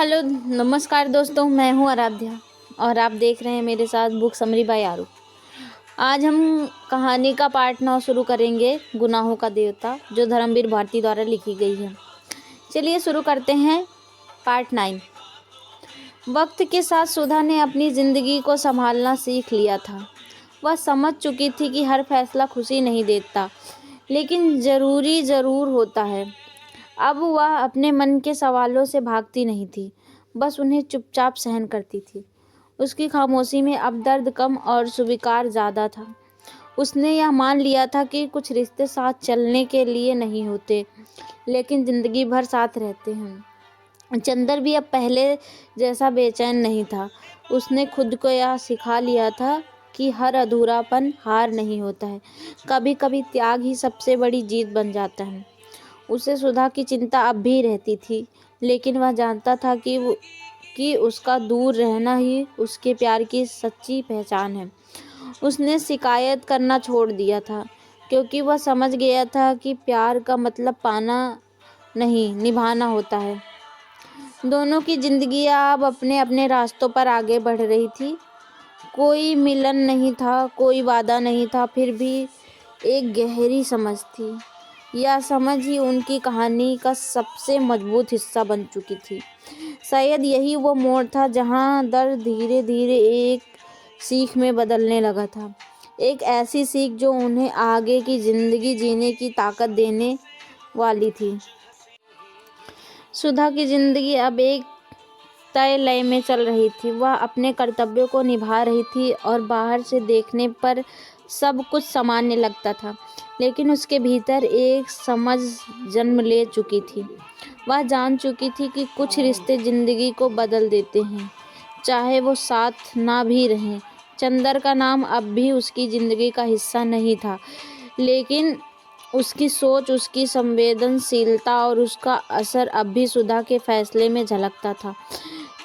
Hello नमस्कार दोस्तों, मैं हूं आराध्या और आप देख रहे हैं मेरे साथ बुक समरी बाय आरू। आज हम कहानी का पार्ट 9 शुरू करेंगे, गुनाहों का देवता, जो धर्मवीर भारती द्वारा लिखी गई है। चलिए शुरू करते हैं पार्ट 9। वक्त के साथ सुधा ने अपनी ज़िंदगी को संभालना सीख लिया था। वह समझ चुकी थी कि हर फैसला खुशी नहीं देता, लेकिन ज़रूरी ज़रूर होता है। अब वह अपने मन के सवालों से भागती नहीं थी, बस उन्हें चुपचाप सहन करती थी। उसकी खामोशी में अब दर्द कम और स्वीकार ज़्यादा था। उसने यह मान लिया था कि कुछ रिश्ते साथ चलने के लिए नहीं होते, लेकिन ज़िंदगी भर साथ रहते हैं। चंदर भी अब पहले जैसा बेचैन नहीं था। उसने खुद को यह सिखा लिया था कि हर अधूरापन हार नहीं होता है। कभी कभी त्याग ही सबसे बड़ी जीत बन जाता है। उसे सुधा की चिंता अब भी रहती थी, लेकिन वह जानता था कि उसका दूर रहना ही उसके प्यार की सच्ची पहचान है। उसने शिकायत करना छोड़ दिया था, क्योंकि वह समझ गया था कि प्यार का मतलब पाना नहीं, निभाना होता है। दोनों की जिंदगी अब अपने अपने रास्तों पर आगे बढ़ रही थी। कोई मिलन नहीं था, कोई वादा नहीं था, फिर भी एक गहरी समझ थी। यह समझ ही उनकी कहानी का सबसे मजबूत हिस्सा बन चुकी थी। शायद यही वो मोड़ था जहाँ दर्द धीरे धीरे एक सीख में बदलने लगा था। एक ऐसी सीख जो उन्हें आगे की जिंदगी जीने की ताकत देने वाली थी। सुधा की जिंदगी अब एक तय लय में चल रही थी। वह अपने कर्तव्यों को निभा रही थी और बाहर से देखने पर सब कुछ सामान्य लगता था, लेकिन उसके भीतर एक समझ जन्म ले चुकी थी। वह जान चुकी थी कि कुछ रिश्ते जिंदगी को बदल देते हैं, चाहे वो साथ ना भी रहें। चंदर का नाम अब भी उसकी ज़िंदगी का हिस्सा नहीं था, लेकिन उसकी सोच, उसकी संवेदनशीलता और उसका असर अब भी सुधा के फैसले में झलकता था।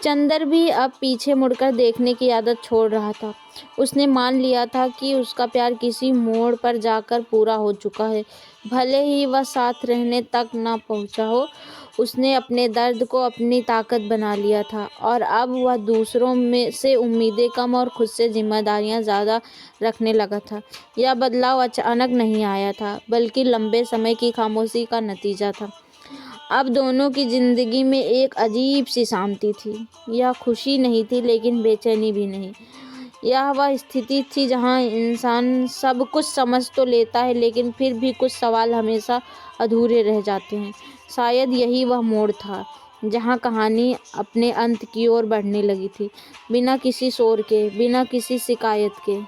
चंदर भी अब पीछे मुड़कर देखने की आदत छोड़ रहा था। उसने मान लिया था कि उसका प्यार किसी मोड़ पर जाकर पूरा हो चुका है, भले ही वह साथ रहने तक ना पहुंचा हो। उसने अपने दर्द को अपनी ताकत बना लिया था और अब वह दूसरों में से उम्मीदें कम और खुद से जिम्मेदारियां ज़्यादा रखने लगा था। यह बदलाव अचानक नहीं आया था, बल्कि लंबे समय की खामोशी का नतीजा था। अब दोनों की जिंदगी में एक अजीब सी शांति थी। यह खुशी नहीं थी, लेकिन बेचैनी भी नहीं। यह वह स्थिति थी जहां इंसान सब कुछ समझ तो लेता है, लेकिन फिर भी कुछ सवाल हमेशा अधूरे रह जाते हैं। शायद यही वह मोड़ था जहां कहानी अपने अंत की ओर बढ़ने लगी थी, बिना किसी शोर के, बिना किसी शिकायत के।